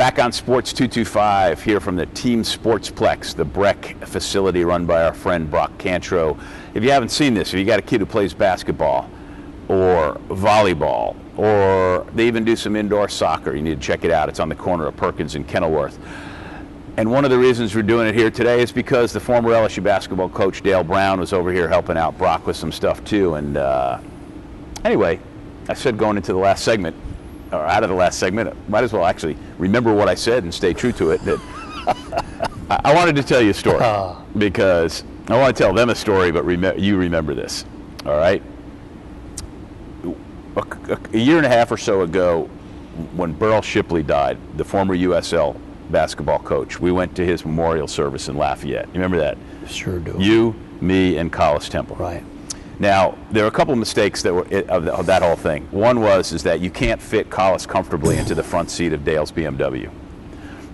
Back on Sports 225 here from the Team Sportsplex, the Breck facility run by our friend Brock Cantro. If you haven't seen this, if you got a kid who plays basketball or volleyball, or they even do some indoor soccer, you need to check it out. It's on the corner of Perkins and Kenilworth. And one of the reasons we're doing it here today is because the former LSU basketball coach Dale Brown was over here helping out Brock with some stuff too. And anyway, I said going into the last segment, or out of the last segment, might as well actually remember what I said and stay true to it. That I wanted to tell you a story because I want to tell them a story, but you remember this, all right? A year and a half or so ago, when Burl Shipley died, the former USL basketball coach, we went to his memorial service in Lafayette. You remember that? Sure do. You, me, and Collis Temple. Right. Now, there are a couple of mistakes that were of that whole thing. One is that you can't fit Collis comfortably into the front seat of Dale's BMW.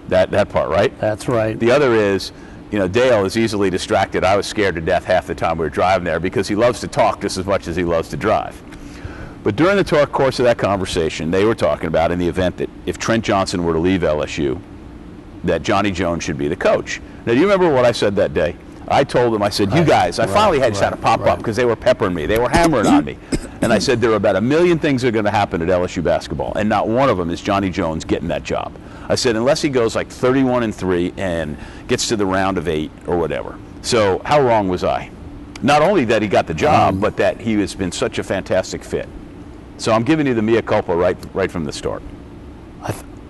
That part, right? That's right. The other is, you know, Dale is easily distracted. I was scared to death half the time we were driving there because he loves to talk just as much as he loves to drive. But during the course of that conversation, they were talking about in the event that if Trent Johnson were to leave LSU, that Johnny Jones should be the coach. Now, do you remember what I said that day? I told them, I said, you guys, I finally had to pop up because they were peppering me. They were hammering on me. And I said, there are about 1 million things that are going to happen at LSU basketball, and not one of them is Johnny Jones getting that job. I said, unless he goes like 31-3 and gets to the round of 8 or whatever. So how wrong was I? Not only that he got the job, but that he has been such a fantastic fit. So I'm giving you the mea culpa right from the start.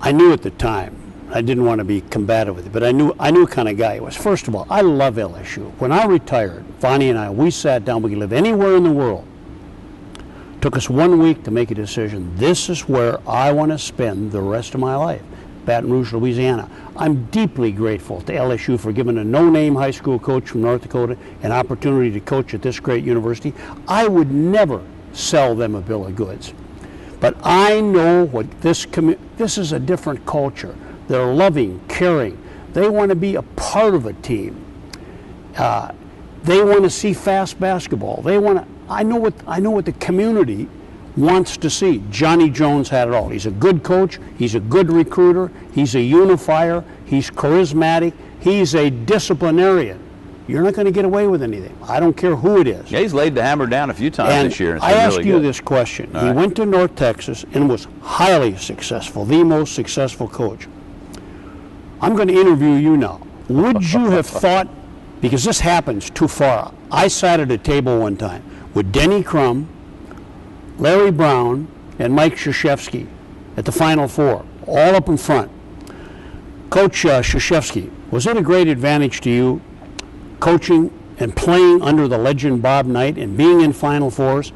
I knew at the time, I didn't want to be combative with it, but I knew what kind of guy he was. First of all, I love LSU. When I retired, Vonnie and I, we sat down. We could live anywhere in the world. Took us 1 week to make a decision. This is where I want to spend the rest of my life, Baton Rouge, Louisiana. I'm deeply grateful to LSU for giving a no-name high school coach from North Dakota an opportunity to coach at this great university. I would never sell them a bill of goods. But I know what this is a different culture. They're loving, caring. They want to be a part of a team. They want to see fast basketball. They want to. I know what the community wants to see. Johnny Jones had it all. He's a good coach. He's a good recruiter. He's a unifier. He's charismatic. He's a disciplinarian. You're not going to get away with anything. I don't care who it is. Yeah, he's laid the hammer down a few times this year. And I asked you this question. He went to North Texas and was highly successful, the most successful coach. I'm going to interview you now. Would you have thought, because this happens too far, I sat at a table one time with Denny Crum, Larry Brown, and Mike Krzyzewski at the Final Four, all up in front. Coach Krzyzewski, was it a great advantage to you coaching and playing under the legend Bob Knight and being in Final Fours?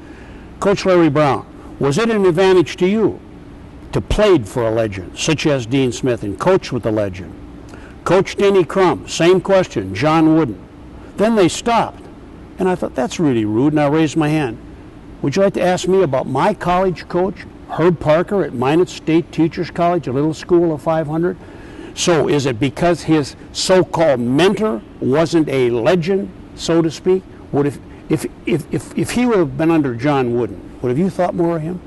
Coach Larry Brown, was it an advantage to you to play for a legend such as Dean Smith and coach with the legend? Coach Denny Crum, same question, John Wooden. Then they stopped, and I thought, that's really rude, and I raised my hand. Would you like to ask me about my college coach, Herb Parker at Minot State Teachers College, a little school of 500? So is it because his so-called mentor wasn't a legend, so to speak? If he would have been under John Wooden, would have you thought more of him?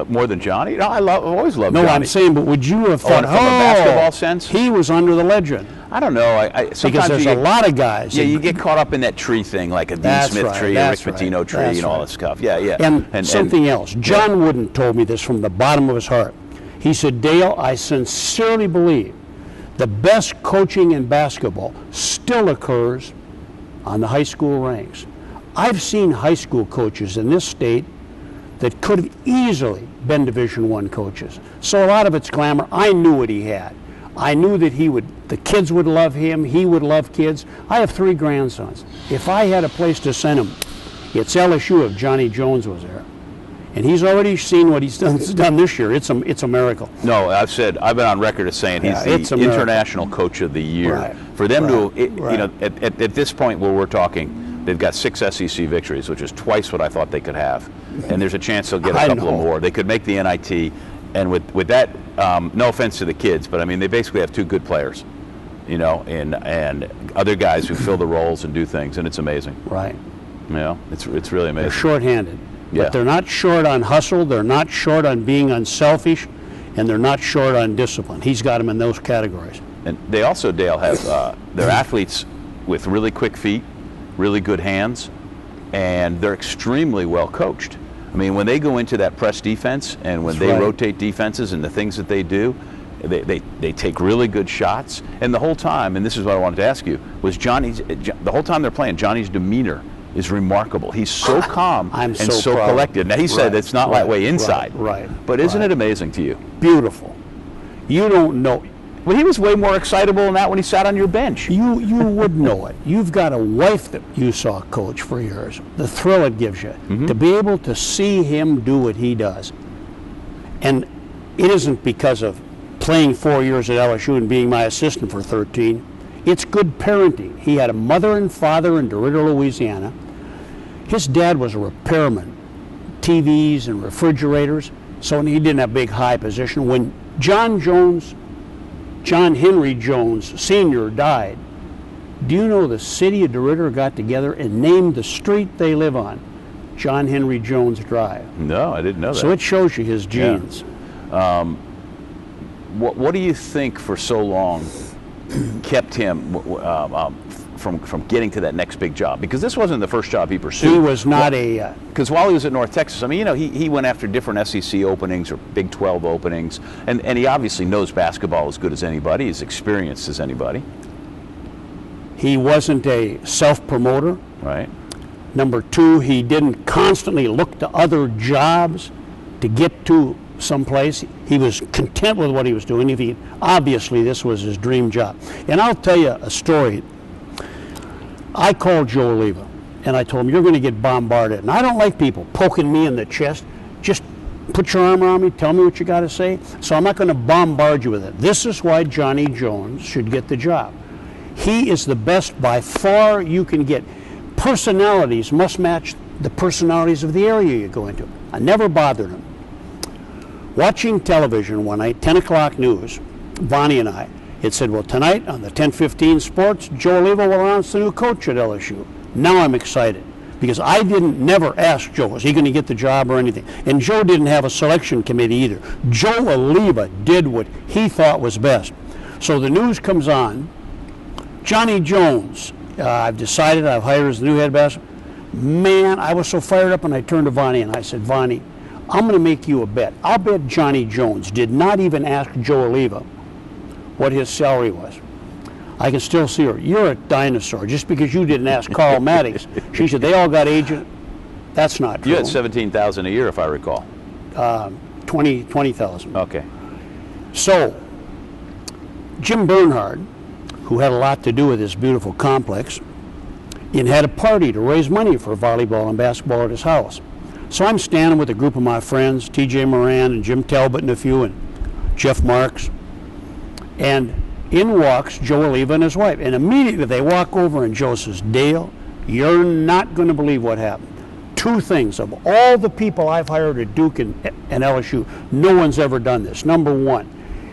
More than Johnny? No, I've always loved Johnny. No, I'm saying, but would you have thought, from a basketball sense? He was under the legend? I don't know. Because there's a lot of guys. Yeah, you get caught up in that tree thing, like a Dean Smith tree, a Rick Pitino tree, and all that stuff. Yeah, yeah. And something else. John Wooden told me this from the bottom of his heart. He said, Dale, I sincerely believe the best coaching in basketball still occurs on the high school ranks. I've seen high school coaches in this state that could have easily been Division I coaches. So a lot of it's glamour. I knew what he had. I knew that the kids would love him, he would love kids. I have 3 grandsons. If I had a place to send them, it's LSU if Johnny Jones was there. And he's already seen what he's done this year. It's a miracle. No, I've been on record as saying he's the international coach of the year. Right. For them to, you know, at this point where we're talking, they've got 6 SEC victories, which is twice what I thought they could have. And there's a chance they'll get a couple of more. They could make the NIT. And with that, no offense to the kids, but I mean, they basically have 2 good players, you know, and other guys who fill the roles and do things, and it's amazing. Right. You know, it's really amazing. They're shorthanded. Yeah. But they're not short on hustle. They're not short on being unselfish. and they're not short on discipline. He's got them in those categories. And they also, Dale, have they're athletes with really quick feet, really good hands, and they're extremely well coached. I mean, when they go into that press defense and when they rotate defenses and the things that they do, they take really good shots. And the whole time, and this is what I wanted to ask you, was the whole time they're playing, Johnny's demeanor is remarkable. He's so calm and so collected. Now, he said it's not that way inside. But isn't it amazing to you? Beautiful. You don't know. Well, he was way more excitable than that when he sat on your bench. You would know it. You've got a wife that you saw coach for years. The thrill it gives you to be able to see him do what he does. And it isn't because of playing 4 years at LSU and being my assistant for 13. It's good parenting. He had a mother and father in DeRidder, Louisiana. His dad was a repairman, TVs and refrigerators, so he didn't have a big high position. When John Henry Jones Sr. died, do you know the city of DeRidder got together and named the street they live on John Henry Jones Drive? No, I didn't know that. So it shows you his genes. Yeah. What do you think for so long kept him from getting to that next big job? Because this wasn't the first job he pursued. He was not because while he was at North Texas, I mean, you know, he went after different SEC openings or Big 12 openings, and he obviously knows basketball as good as anybody, as experienced as anybody. He wasn't a self-promoter. Right. Number two, he didn't constantly look to other jobs to get to someplace. He was content with what he was doing. Obviously, this was his dream job. And I'll tell you a story. I called Joe Oliva, and I told him, you're going to get bombarded. And I don't like people poking me in the chest. Just put your arm around me, tell me what you got to say. So I'm not going to bombard you with it. This is why Johnny Jones should get the job. He is the best by far you can get. Personalities must match the personalities of the area you go into. I never bothered him. Watching television one night, 10 o'clock news, Bonnie and I, it said, well, tonight on the 10:15 Sports, Joe Oliva will announce the new coach at LSU. Now I'm excited because I never asked Joe, is he going to get the job or anything? And Joe didn't have a selection committee either. Joe Oliva did what he thought was best. So the news comes on, Johnny Jones, I've decided I've hired as the new head basketball. Man, I was so fired up, and I turned to Vonnie and I said, Vonnie, I'm going to make you a bet. I'll bet Johnny Jones did not even ask Joe Oliva what his salary was. I can still see her. You're a dinosaur. Just because you didn't ask Carl Maddox. She said, they all got agents. That's not true. You had $17,000 a year, if I recall. 20,000. Okay. So, Jim Bernhard, who had a lot to do with this beautiful complex, and had a party to raise money for volleyball and basketball at his house. So I'm standing with a group of my friends, T.J. Moran and Jim Talbot and a few, and Jeff Marks. And in walks Joe Oliva and his wife. And immediately they walk over and Joe says, Dale, you're not going to believe what happened. Two things. Of all the people I've hired at Duke and LSU, no one's ever done this. Number one,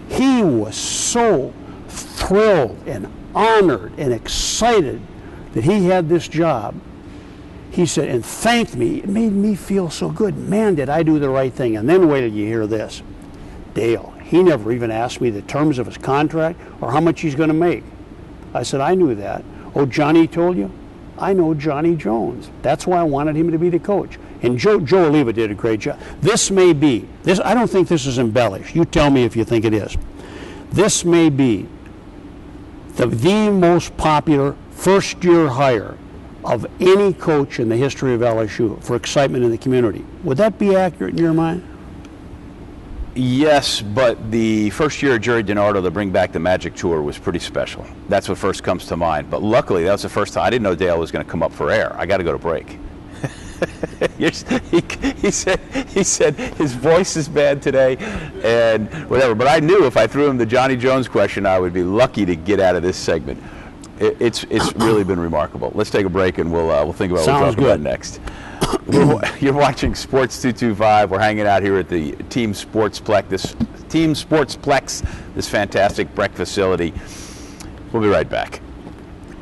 he was so thrilled and honored and excited that he had this job. He said, and thanked me. It made me feel so good. Man, did I do the right thing. And then wait till you hear this. Dale, he never even asked me the terms of his contract or how much he's going to make. I said, I knew that. Oh, Johnny told you? I know Johnny Jones. That's why I wanted him to be the coach. And Joe Oliva did a great job. This may be, I don't think this is embellished. You tell me if you think it is. This may be the most popular first-year hire of any coach in the history of LSU for excitement in the community. Would that be accurate in your mind? Yes, but the first year of Jerry DiNardo to bring back the Magic Tour was pretty special. That's what first comes to mind. But luckily, that was the first time. I didn't know Dale was going to come up for air. I got to go to break. he said his voice is bad today and whatever. But I knew if I threw him the Johnny Jones question, I would be lucky to get out of this segment. It's really been remarkable. Let's take a break and we'll think about what we're talking about next. You're watching Sports 225. We're hanging out here at the Team Sportsplex, this fantastic break facility. We'll be right back.